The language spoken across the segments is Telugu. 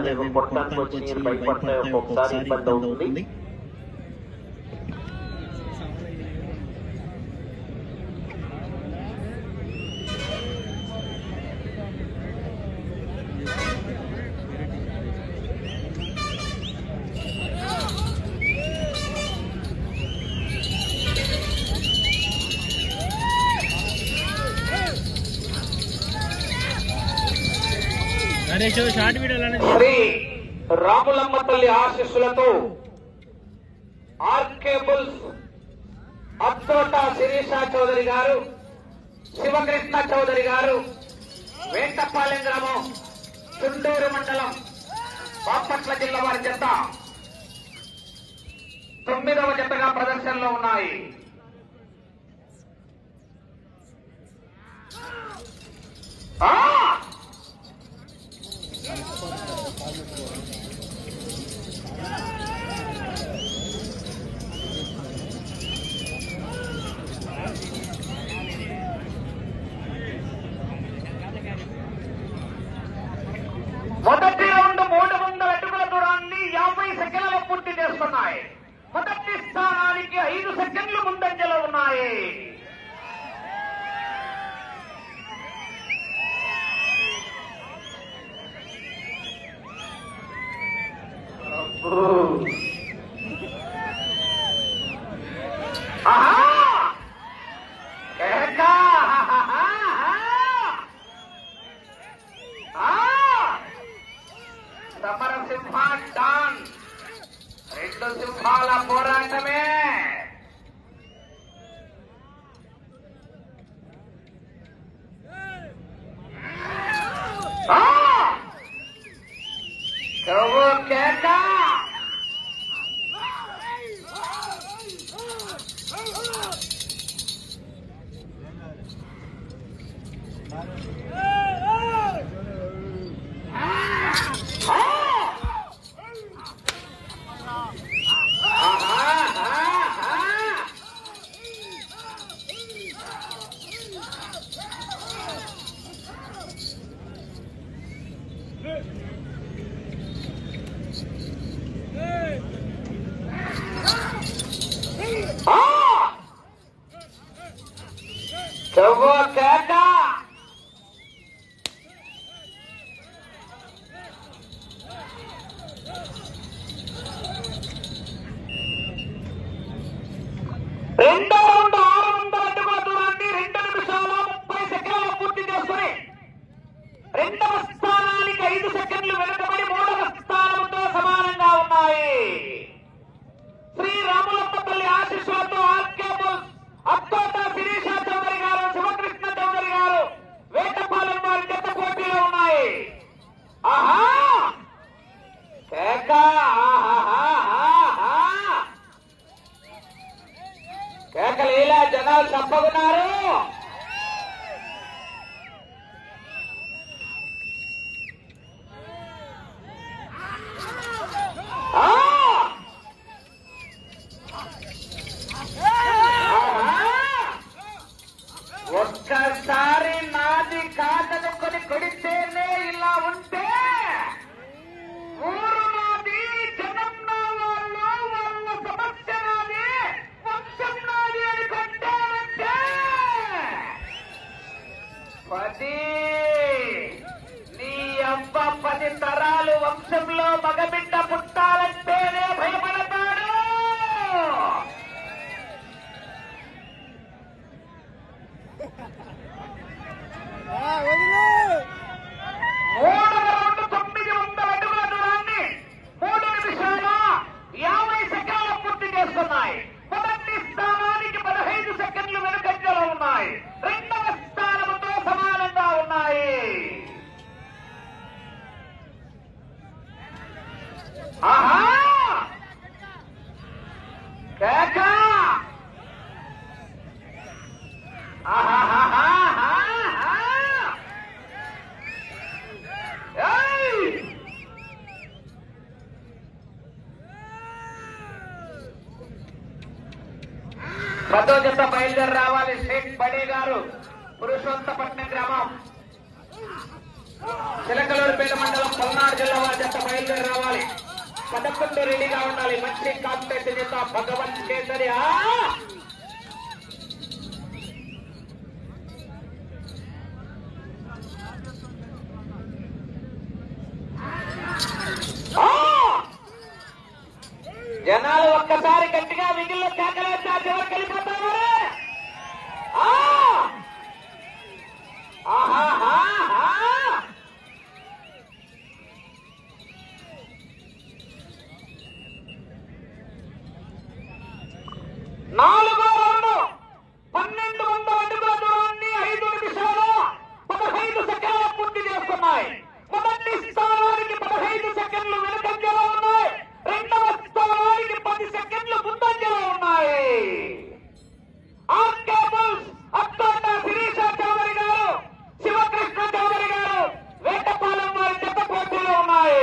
అదేమో కొట్టడానికి వచ్చి నీరు బయటపడతాయి, ఒక్కొక్కసారి ఇబ్బంది అవుతుంది. శ్రీ రాములమ్మ తల్లి ఆశీస్సులతో ఆర్కే బుల్స్ అత్తోట శిరీష చౌదరి గారు, శివకృష్ణ చౌదరి గారు, వేంటపాలెం గ్రామం, చుండూరు మండలం, బాపట్ల జిల్లా వారి జత 9వ జతగా ప్రదర్శనలో ఉన్నాయి. మొదటి రౌండ్ 300 అడుగుల దూరాన్ని 50 సెకండ్లలో పూర్తి చేస్తున్నాయి. మొదటి స్థానానికి 5 సెకండ్లు ముందంజలో ఉన్నాయి. సమరసింహ డాన్, 2 సింహాల పోరాటమే. కేక రెండో రౌండ్ 600 అడుగుల దూరాన్ని 2 నిమిషాల 30 సెకండ్లు పూర్తి చేసుకుని 2వ స్థానానికి 5 సెకండ్లు వెనుకబడి 3వ స్థానంతో సమానంగా ఉన్నాయి. శ్రీ రాములమ్మ తల్లి ఆశీస్సులతో ఆర్కే బుల్స్ అత్తోట శిరీష చౌదరి గారు, శివకృష్ణ చౌదరి గారు, వేటపాలెం వారి జత పోటీలో ఉన్నాయి. ఆహా కేక, కేకలు ఇలా జనాలు చంపకున్నారు. ఒక్కసారి నాది కాదనుకొని కొడితేనే ఇలా ఉంటే ఊరు నాది, జనం నా వాళ్ళు, వాళ్ళ సమస్య నాది, వంశం నాది అని కొట్టారంటే 10 నీ అబ్బ 10 తరాలు వంశంలో మగబిడ్డ పుట్టాలంటేనే భయపడతాడు. 3వ రౌండ్ 900 అడుగుల దూరాన్ని 3 నిమిషాల 50 సెకండ్లు పూర్తి చేస్తున్నాయి. మొదటి స్థానానికి 15 సెకండ్లు వెనుకంజలో ఉన్నాయి. 2వ స్థానంతో సమానంగా ఉన్నాయి. ఆహా కేక, పదో జత బయలుదేరి రావాలి. షేక్ బడే గారు, పురుషోత్తపట్నం గ్రామం. చిలకలూరుపేట మండలం పల్నాడు జిల్లా వారి జత బయలుదేరి రావాలి. 11 రెడీగా ఉండాలి. మంచి కాంపిటేషన్ చేత భగవంత్ కేసరి జనాలు ఒక్కసారి గట్టిగా మిగిలిన కేకలేస్తా చివరికి వెళ్ళిపోతారు. నాలుగో రౌండ్ 1200 అడుగుల దూరాన్ని 5 నిమిషాలు 15 సెకండ్లు పూర్తి చేస్తున్నాయి. మొదటి స్థానానికి 15 సెకండ్లు వెనుకంజలో ఉన్నాయి. రెండవ స్థానానికి 10 సెకండ్లు ముందంజలో ఉన్నాయి. ఆర్కేబుల్స్ అత్తోట శిరీష చౌదరి గారు, శివకృష్ణ చౌదరి గారు వేటపాలెం వారి జత పోటీలో ఉన్నాయి.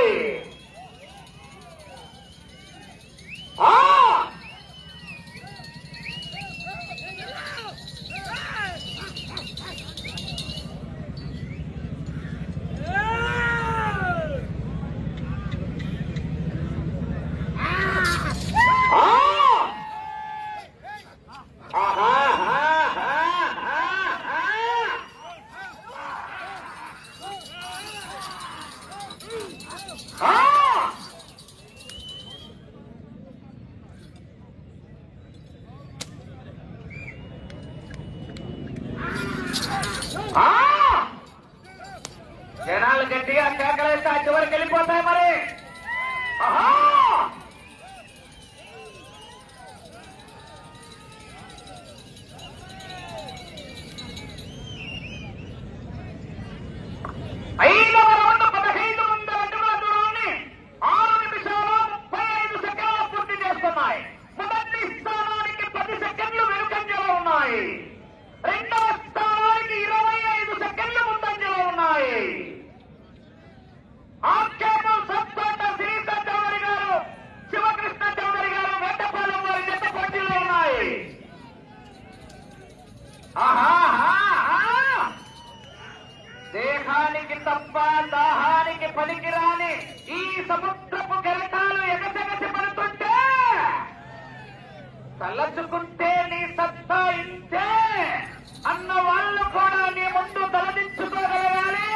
జనాలు గట్టిగా కేకలేస్తా చివరికి వెళ్ళిపోతాయి. మరి ఐదవ రౌండ్ 1500 అడుగుల దూరాన్ని 6 నిమిషాలు 35 సెకండ్లు పూర్తి చేస్తున్నాయి. మొదటి స్థానానికి 10 సెకండ్లు వెనుకంజలో ఉన్నాయి. రెండవ స్థానానికి 25 సెకండ్లు ముందంజలో ఉన్నాయి. ఆర్కేబుల్ సత్తోట శిరీష చౌదరి గారు, శివకృష్ణ చౌదరి గారు వేటపాలెం వారి జత పోటీలో ఉన్నాయి. దేహానికి తప్ప దాహానికి పనికిరాని ఈ సముద్రపు కెరటాలు ఎగసెగసి పడుతుంటే తలచుకుంటే నీ సత్తా ఇంతే అన్న వాళ్ళు కూడా నీ ముందు తలదించుకోగలగాలి.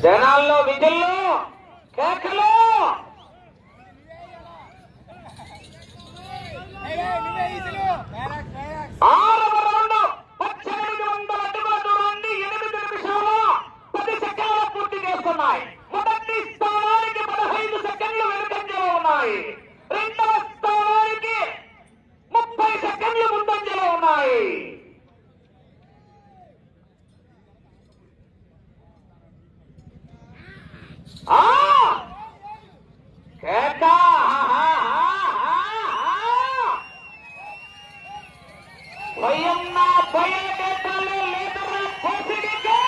జనాల్లో విజుల్లో కేకలు. 6వ రౌండ్ 1800 అడుగుల దూరాన్ని 8 నిమిషాలు 10 సెకండ్లు పూర్తి చేస్తున్నాయి. మొదటి స్థానానికి 15 సెకండ్లు వెనుకంజలో ఉన్నాయి. రెండవ స్థానానికి 30 సెకండ్లు ముందంజలో ఉన్నాయి. భయన్నా భయపెట్టాలి లేదరా పోసిడికే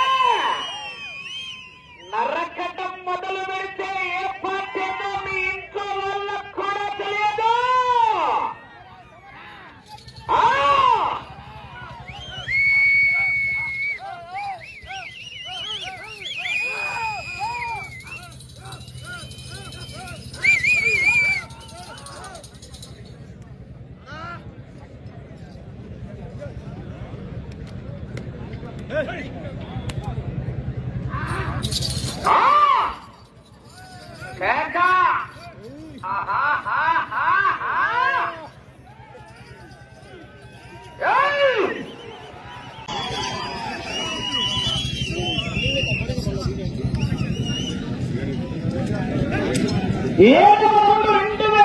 నరకటం మొదలు పెడితే ఏ పార్టీనో మీ ఇంట్లో వాళ్ళకు కూడా తెలియదు. ఏడవ రౌండ్ 2000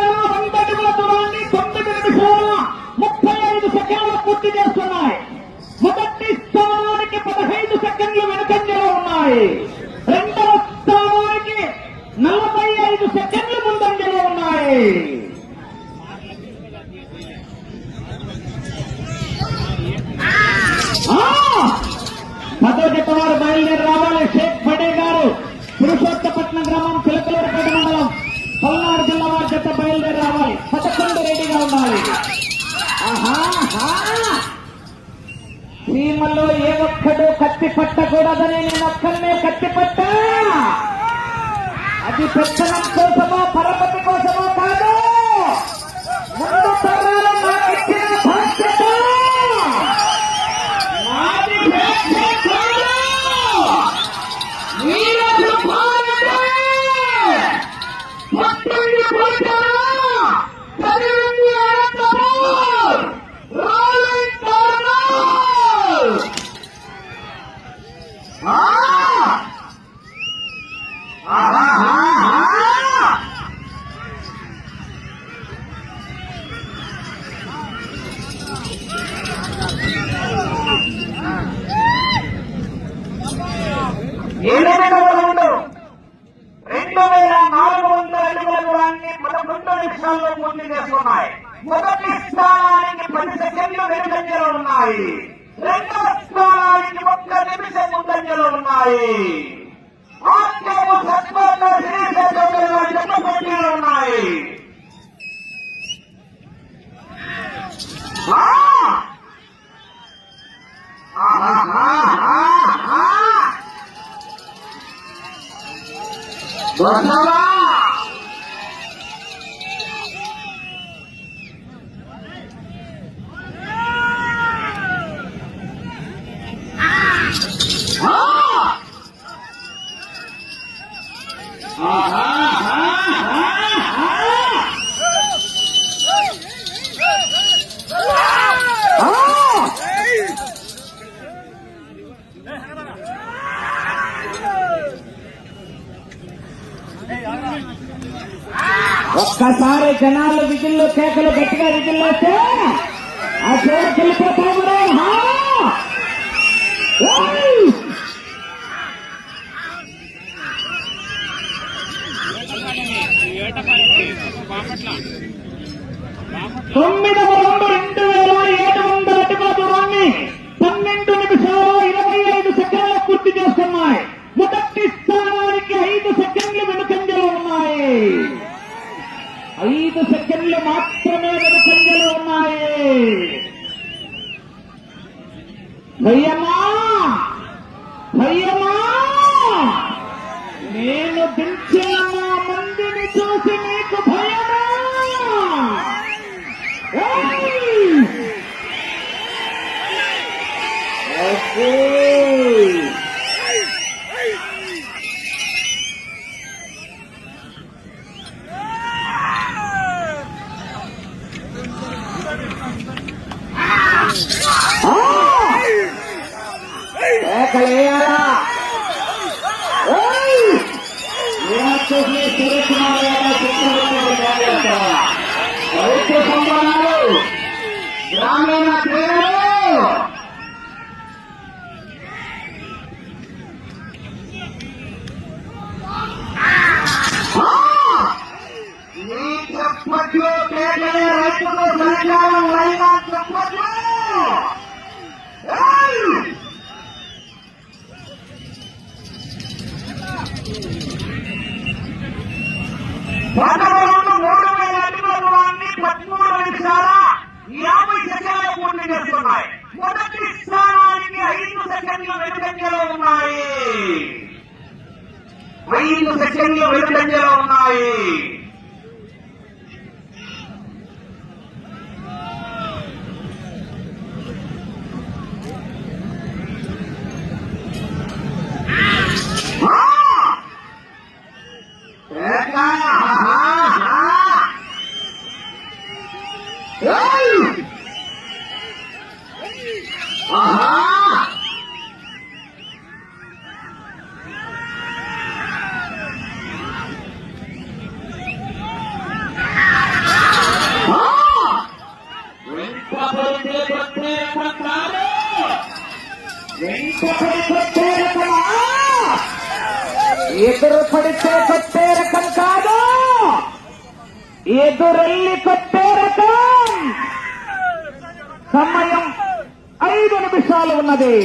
పూర్తి చేస్తున్నాయి. మొదటి స్థానానికి 15 సెకండ్లు వెనుకంజలో ఉన్నాయి. రెండవ స్థానానికి 45 సెకండ్లు ముందంజలో ఉన్నాయి. పదో జత వారు బయలుదేరి రావాలి. షేక్ ఫడే గారు పురుషోత్తపట్నం గ్రామం చిలకలూరుపేట మండలం పల్నాడు జిల్లా వారి జత బయలుదేరి రావాలి. 11 రెడీగా ఉండాలి. సీమలో ఏ ఒక్కడు కత్తి పట్టకూడదని నేను ఒక్కనే కత్తి పట్టా. అది పెత్తనం కోసమో పరపతి కోసమో కాదు. ముందు తరాలు నాకిచ్చిన బాధ్యత నాది. పూర్తి చేస్తున్నాయి. మొదటి స్థానానికి 10 సెకండ్లు వెనుకంజలో ఉన్నాయి. రెండవ స్థానానికి 1 నిమిషం ముందంజలో ఉన్నాయి. ఆత్మకు సత్వర్ణ పోటీలు ఉన్నాయి. ఒక్కసారి జనాలు విధుల్లో కేకలు గట్టిగా విధుల్లో వస్తే ఆ చోటు వెళ్ళిపోతాము. తొమ్మిదవ రౌండ్ 2700 అడుగుల దూరాన్ని 12 నిమిషాలు 25 సెకండ్లు పూర్తి చేస్తున్నాయి. మొదటి స్థానానికి 5 సెకండ్లు వెనుకంజలో ఉన్నాయి. 5 సెకండ్లు మాత్రమే వెనుకంజలో ఉన్నాయి. భయ్యమ్మా భయ్యమ్మా, నేను దించిన మా మందిని చూసి నీకు భయమా? గ్రామీణ క్రీడలు చెప్పట్లు పేదలే రైతులు సరికాలం అయినా చెప్పట్లు. వాతావరణంలో 3000 అడుగుల దూరాన్ని 13 నిమిషాల 50 సెకండ్లు పూర్తి చేస్తున్నాయి. మొదటి స్థానానికి 5 సెకండ్లు వెనుకంజలో ఉన్నాయి. 5 సెకండ్లు వెనుకంజలో ఉన్నాయి. ఎదురు పడితే కొట్టే రకం కాదు, ఎదురెళ్ళి కొట్టే రకం. సమయం 5 నిమిషాలు ఉన్నది.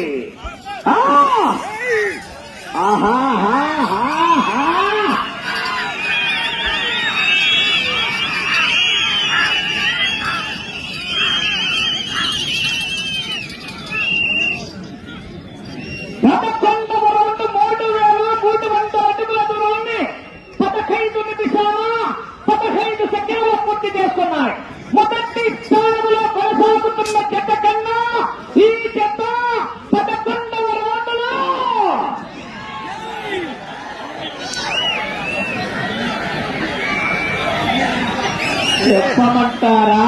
మొదటి స్థానంలో కొనసాగుతున్న జత కన్నా ఈ జత 11వ రౌండ్లో చెప్పమంటారా?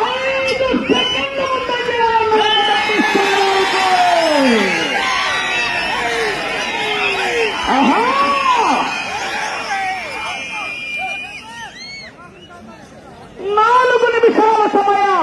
5 సెకండ్లు ఆహా 4 నిమిషాల సమయం.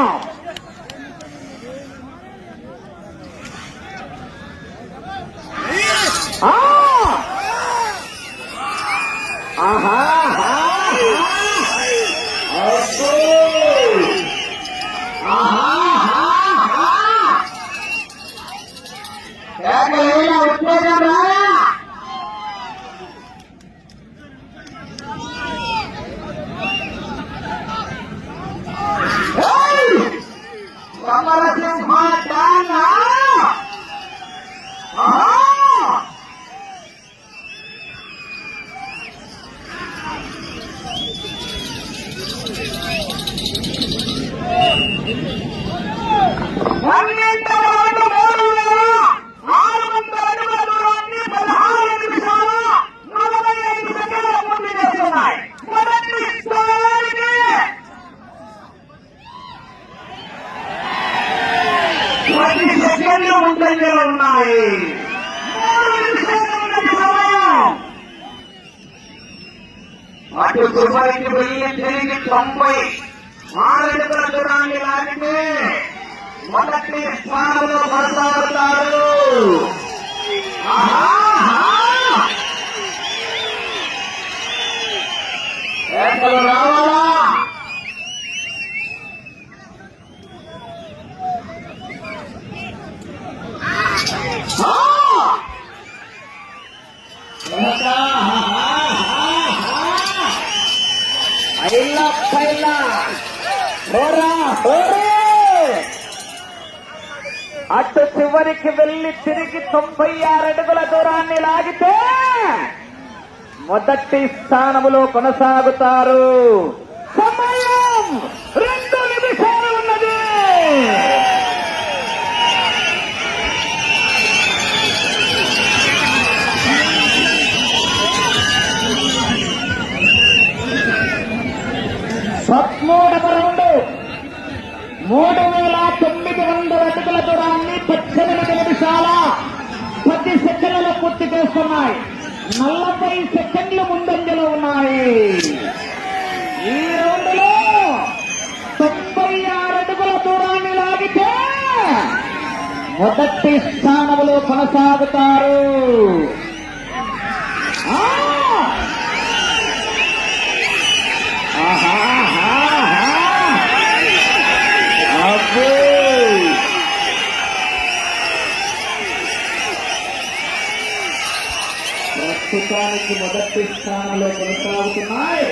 ఉన్నాయి. అటు చివరికి వెయ్యి తిరిగి 96 అడుగుల దూరాన్ని లాగితే మొదటి స్థానంలో కొనసాగుతారు. రావాలా? అటు చివరికి వెళ్లి తిరిగి 96 అడుగుల దూరాన్ని లాగితే మొదటి స్థానములో కొనసాగుతారు. సమయం 2 నిమిషాలు ఉన్నది. పదమూడవ రౌండ్ 3900 అడుగుల దూరాన్ని 18 నిమిషాల 10 సెకండ్లలో పూర్తి చేస్తున్నాయి. 40 సెకండ్లు ముందంజలో ఉన్నాయి. ఈ రౌండ్లో 96 అడుగుల దూరాన్ని లాగితే మొదటి స్థానంలో కొనసాగుతారు. ప్రస్తుతానికి మొదటి స్థానంలో కొనసాగుతున్నాయి.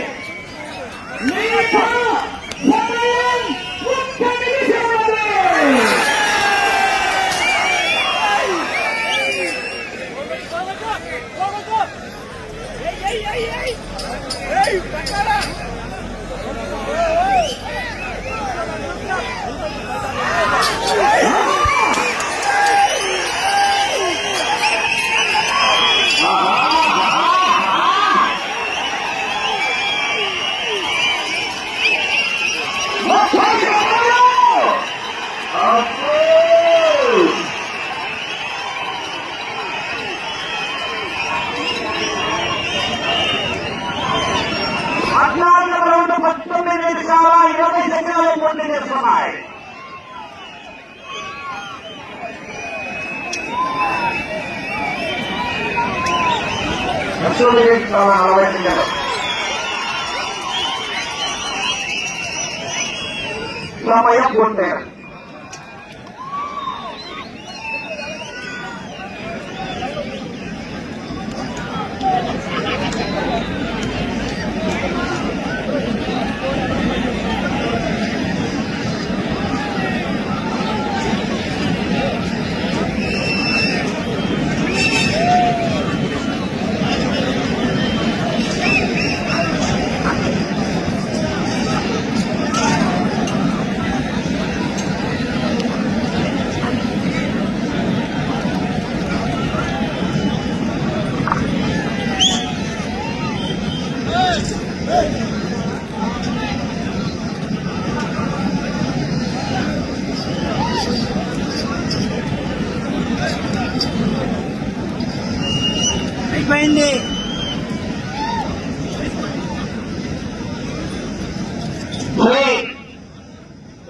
అశ్వని చాలా 40 సెకండ్లు. సమయం పూర్తయింది. అయిపోయింది. శ్రీ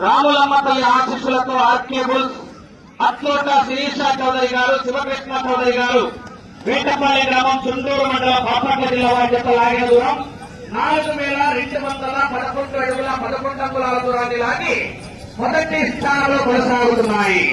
రాములమ్మ తల్లి ఆశీస్సులతో ఆర్కేబుల్ అట్లోట శిరీష చౌదరి గారు, శివకృష్ణ చౌదరి గారు, వీటపల్లి గ్రామం, చుండూరు మండలం, బాపట్ల జిల్లా వారి చేత లాగిన దూరం 4,211 అడుగుల 11 అంగుళాల దూరాన్ని లాగి మొదటి స్థానంలో కొనసాగుతున్నాయి.